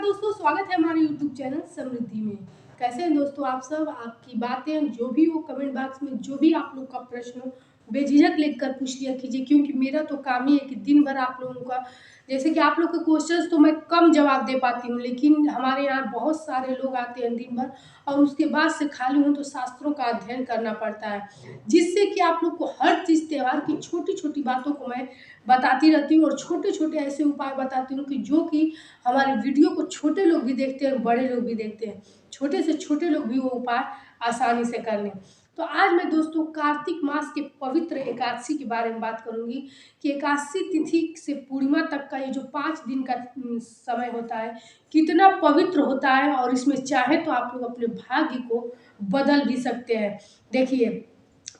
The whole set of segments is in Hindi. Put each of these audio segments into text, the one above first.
दोस्तों, स्वागत है हमारे YouTube चैनल समृद्धि में। कैसे हैं दोस्तों आप सब? आपकी बातें जो भी हो कमेंट बॉक्स में जो भी आप लोग का प्रश्न हो बेझिझक लिखकर पूछ लिया कीजिए, क्योंकि मेरा तो काम ही है कि दिन भर आप लोगों का जैसे कि आप लोग के क्वेश्चंस तो मैं कम जवाब दे पाती हूँ, लेकिन हमारे यहाँ बहुत सारे लोग आते हैं दिन भर और उसके बाद से खाली हूँ तो शास्त्रों का अध्ययन करना पड़ता है, जिससे कि आप लोग को हर चीज़ त्योहार की छोटी छोटी बातों को मैं बताती रहती हूँ और छोटे छोटे ऐसे उपाय बताती हूँ कि जो कि हमारे वीडियो को छोटे लोग भी देखते हैं और बड़े लोग भी देखते हैं, छोटे से छोटे लोग भी वो उपाय आसानी से कर लें। तो आज मैं दोस्तों कार्तिक मास के पवित्र एकादशी के बारे में बात करूंगी कि एकादशी तिथि से पूर्णिमा तक का ये जो 5 दिन का समय होता है कितना पवित्र होता है, और इसमें चाहे तो आप लोग अपने भाग्य को बदल भी सकते हैं। देखिए,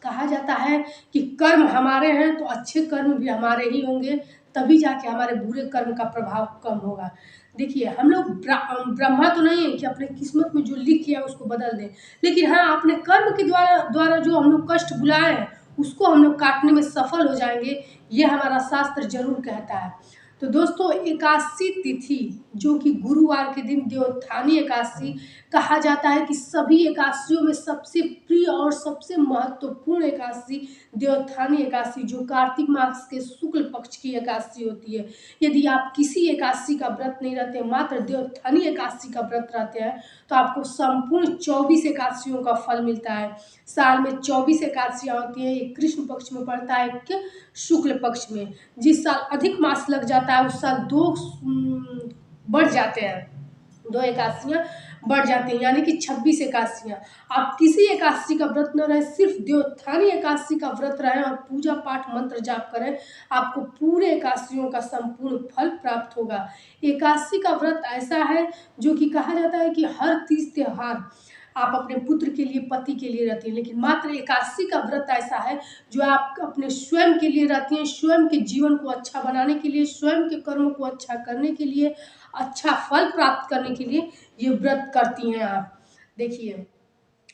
कहा जाता है कि कर्म हमारे हैं तो अच्छे कर्म भी हमारे ही होंगे, तभी जाके हमारे बुरे कर्म का प्रभाव कम होगा। देखिए, हम लोग ब्रह्मा तो नहीं है कि अपने किस्मत में जो लिख किया उसको बदल दें, लेकिन हाँ, अपने कर्म के द्वारा द्वारा जो हम लोग कष्ट बुलाए हैं उसको हम लोग काटने में सफल हो जाएंगे, ये हमारा शास्त्र जरूर कहता है। तो दोस्तों, एकादशी तिथि जो कि गुरुवार के दिन देवोत्थानी एकादशी कहा जाता है कि सभी एकादशियों में सबसे प्रिय और सबसे महत्वपूर्ण एकादशी देवोत्थानी एकादशी जो कार्तिक मास के शुक्ल पक्ष की एकादशी होती है। यदि आप किसी एकादशी का व्रत नहीं रहते, मात्र देवोत्थानी एकादशी का व्रत रहते हैं, तो आपको संपूर्ण 24 एकादशियों का फल मिलता है। साल में 24 एकादशियाँ होती हैं, एक कृष्ण पक्ष में पड़ता है, एक शुक्ल पक्ष में। जिस साल अधिक मास लग जाता है उस साल दो बढ़ जाते हैं, 2 एकादशियाँ बढ़ जाती हैं, यानी कि 26 एकादशियाँ। आप किसी एकादशी का व्रत न रहें, सिर्फ देवोत्थानी एकादशी का व्रत रहें और पूजा पाठ मंत्र जाप करें, आपको पूरे एकादशियों का संपूर्ण फल प्राप्त होगा। एकादशी का व्रत ऐसा है जो कि कहा जाता है कि हर तीज त्योहार आप अपने पुत्र के लिए, पति के लिए रहती हैं, लेकिन मात्र एकादशी का व्रत ऐसा है जो आप अपने स्वयं के लिए रहती हैं, स्वयं के जीवन को अच्छा बनाने के लिए, स्वयं के कर्मों को अच्छा करने के लिए, अच्छा फल प्राप्त करने के लिए ये व्रत करती हैं आप। देखिए,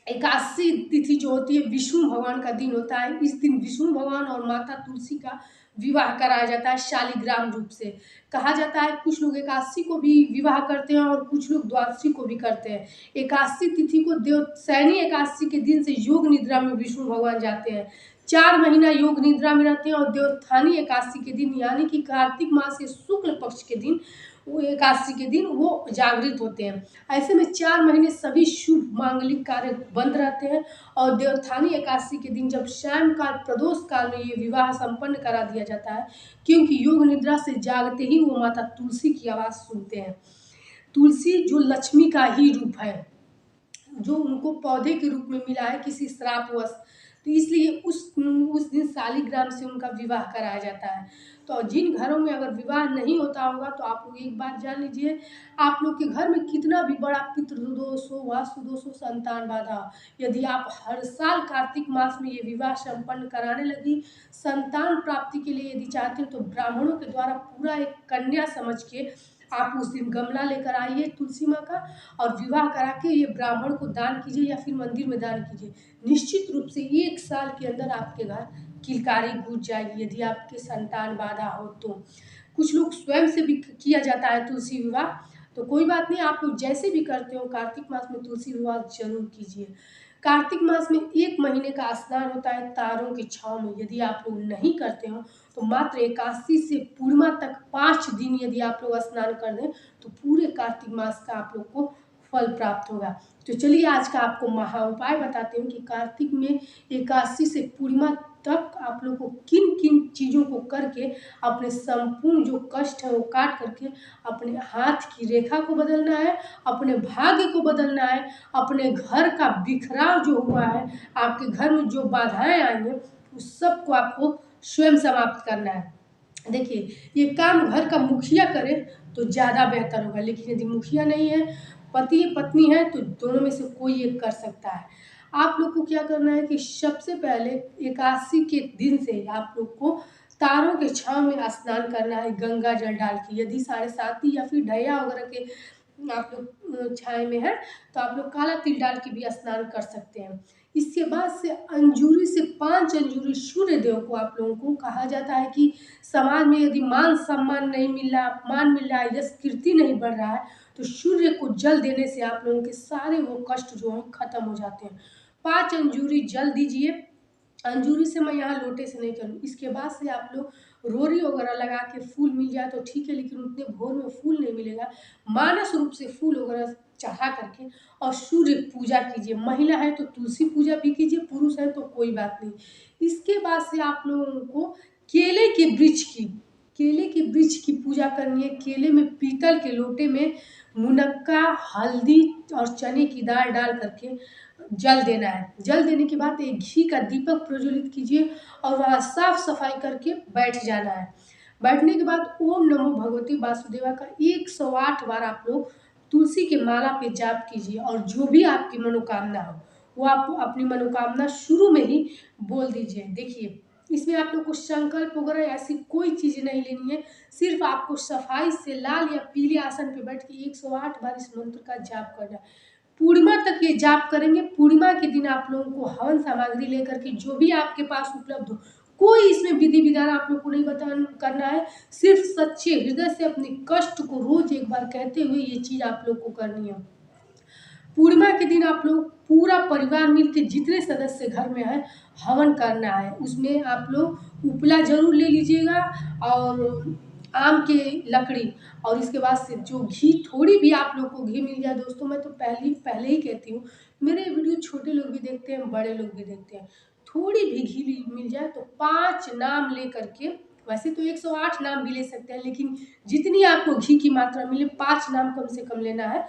एकादशी तिथि जो होती है विष्णु भगवान का दिन होता है। इस दिन विष्णु भगवान और माता तुलसी का विवाह कराया जाता है शालिग्राम रूप से। कहा जाता है कुछ लोग एकादशी को भी विवाह करते हैं और कुछ लोग द्वादशी को भी करते हैं। एकादशी तिथि को देवशयनी एकादशी के दिन से योग निद्रा में विष्णु भगवान जाते हैं, 4 महीना योग निद्रा में रहते हैं और देवोत्थानी एकादशी के दिन यानी कि कार्तिक मास के शुक्ल पक्ष के दिन, वो एकादशी के दिन वो जागृत होते हैं। ऐसे में 4 महीने सभी शुभ मांगलिक कार्य बंद रहते हैं और देवोत्थानी एकादशी के दिन जब शाम काल प्रदोष काल में ये विवाह संपन्न करा दिया जाता है, क्योंकि योग निद्रा से जागते ही वो माता तुलसी की आवाज़ सुनते हैं। तुलसी जो लक्ष्मी का ही रूप है, जो उनको पौधे के रूप में मिला है किसी श्रापवश, तो इसलिए उस दिन शालिग्राम से उनका विवाह कराया जाता है। तो जिन घरों में अगर विवाह नहीं होता होगा तो आप लोग एक बात जान लीजिए, आप लोग के घर में कितना भी बड़ा पितृदोष हो, वास्तु दोष हो, संतान बाधा हो, यदि आप हर साल कार्तिक मास में ये विवाह संपन्न कराने लगी, संतान प्राप्ति के लिए यदि चाहते हो तो ब्राह्मणों के द्वारा पूरा एक कन्या समझ के आप उस दिन गमला लेकर आइए तुलसी माँ का और विवाह करा के ये ब्राह्मण को दान कीजिए या फिर मंदिर में दान कीजिए। निश्चित रूप से 1 साल के अंदर आपके घर किलकारी गूंज जाएगी यदि आपके संतान बाधा हो तो। कुछ लोग स्वयं से भी किया जाता है तुलसी विवाह, तो कोई बात नहीं, आप लोग जैसे भी करते हो कार्तिक मास में तुलसी विवाह जरूर कीजिए। कार्तिक मास में 1 महीने का स्नान होता है तारों की छाँव में, यदि आप लोग नहीं करते हो तो मात्र एकादशी से पूर्णिमा तक 5 दिन यदि आप लोग स्नान कर दें तो पूरे कार्तिक मास का आप लोग को फल प्राप्त होगा। तो चलिए आज का आपको महा उपाय बताती हूँ कि कार्तिक में एकादशी से पूर्णिमा तक आप लोग को किन किन चीज़ों को करके अपने संपूर्ण जो कष्ट है वो काट करके अपने हाथ की रेखा को बदलना है, अपने भाग्य को बदलना है, अपने घर का बिखराव जो हुआ है, आपके घर में जो बाधाएं आई हैं उस सब को आपको स्वयं समाप्त करना है। देखिए, ये काम घर का मुखिया करे तो ज़्यादा बेहतर होगा, लेकिन यदि मुखिया नहीं है, पति पत्नी है, तो दोनों में से कोई एक कर सकता है। आप लोग को क्या करना है कि सबसे पहले एकादशी के दिन से आप लोग को तारों के छाँव में स्नान करना है गंगा जल डाल के। यदि 7:30 या फिर ढैया वगैरह के आप लोग छाए में है तो आप लोग काला तिल डाल के भी स्नान कर सकते हैं। इसके बाद से अंजूरी से 5 अंजूरी सूर्य देव को आप लोगों को कहा जाता है कि समाज में यदि मान सम्मान नहीं मिल रहा, अपमान मिल रहा है, यश कीर्ति नहीं बढ़ रहा है, तो सूर्य को जल देने से आप लोगों के सारे वो कष्ट जो हैं खत्म हो जाते हैं। 5 अंजूरी जल दीजिए। अंजूरी से मैं यहाँ लोटे से नहीं करूँ। इसके बाद से आप लोग रोरी वगैरह लगा के फूल मिल जाए तो ठीक है, लेकिन उतने भोर में फूल नहीं मिलेगा। मानस रूप से फूल वगैरह चढ़ा करके और सूर्य पूजा कीजिए। महिला है तो तुलसी पूजा भी कीजिए, पुरुष है तो कोई बात नहीं। इसके बाद से आप लोगों को केले के वृक्ष की पूजा करनी है। केले में पीतल के लोटे में मुनक्का, हल्दी और चने की दाल डाल करके जल देना है। जल देने के बाद एक घी का दीपक प्रज्वलित कीजिए और वहाँ साफ सफाई करके बैठ जाना है। बैठने के बाद ओम नमो भगवती वासुदेवा का 108 बार आप लोग तुलसी के माला पे जाप कीजिए और जो भी आपकी मनोकामना हो वो आप अपनी मनोकामना शुरू में ही बोल दीजिए। देखिए, इसमें आप लोग को संकल्प वगैरह ऐसी कोई चीज़ नहीं लेनी है। सिर्फ आपको सफाई से लाल या पीले आसन पे बैठ के 108 बार इस मंत्र का जाप करना है। पूर्णिमा तक ये जाप करेंगे। पूर्णिमा के दिन आप लोगों को हवन सामग्री लेकर के जो भी आपके पास उपलब्ध हो, कोई इसमें विधि विधान आप लोग को नहीं करना है। सिर्फ सच्चे हृदय से अपने कष्ट को रोज एक बार कहते हुए ये चीज आप लोग को करनी है। पूर्णिमा के दिन आप लोग पूरा परिवार मिलकर जितने सदस्य घर में है हवन करना है। उसमें आप लोग उपला जरूर ले लीजिएगा और आम के लकड़ी, और इसके बाद से जो घी, थोड़ी भी आप लोग को घी मिल जाए दोस्तों, मैं तो पहले ही कहती हूँ, मेरे वीडियो छोटे लोग भी देखते हैं, बड़े लोग भी देखते हैं। थोड़ी भी घी मिल जाए तो 5 नाम ले करके, वैसे तो 108 नाम भी ले सकते हैं, लेकिन जितनी आपको घी की मात्रा मिले 5 नाम कम से कम लेना है।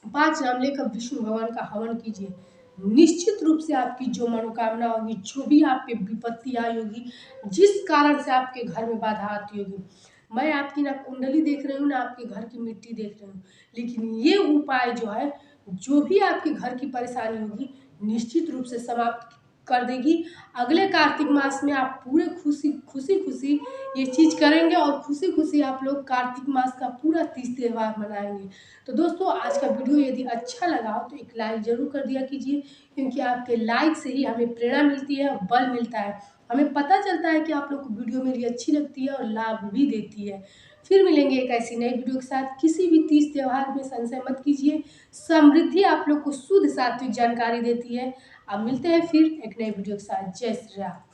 5 नाम लेकर विष्णु भगवान का हवन कीजिए। निश्चित रूप से आपकी जो मनोकामना होगी, जो भी आप पे विपत्ति आई होगी, जिस कारण से आपके घर में बाधा आती होगी, मैं आपकी ना कुंडली देख रही हूँ ना आपके घर की मिट्टी देख रही हूँ, लेकिन ये उपाय जो है, जो भी आपके घर की परेशानी होगी निश्चित रूप से समाप्त कर देगी। अगले कार्तिक मास में आप पूरे खुशी ये चीज़ करेंगे और खुशी आप लोग कार्तिक मास का पूरा तीज त्योहार मनाएंगे। तो दोस्तों, आज का वीडियो यदि अच्छा लगा हो तो एक लाइक जरूर कर दिया कीजिए, क्योंकि आपके लाइक से ही हमें प्रेरणा मिलती है और बल मिलता है। हमें पता चलता है कि आप लोग को वीडियो मेरी अच्छी लगती है और लाभ भी देती है। फिर मिलेंगे एक ऐसी नई वीडियो के साथ। किसी भी तीज त्योहार में संशय मत कीजिए। समृद्धि आप लोग को शुद्ध सात्विक जानकारी देती है। अब मिलते हैं फिर एक नई वीडियो के साथ। जय श्री राम।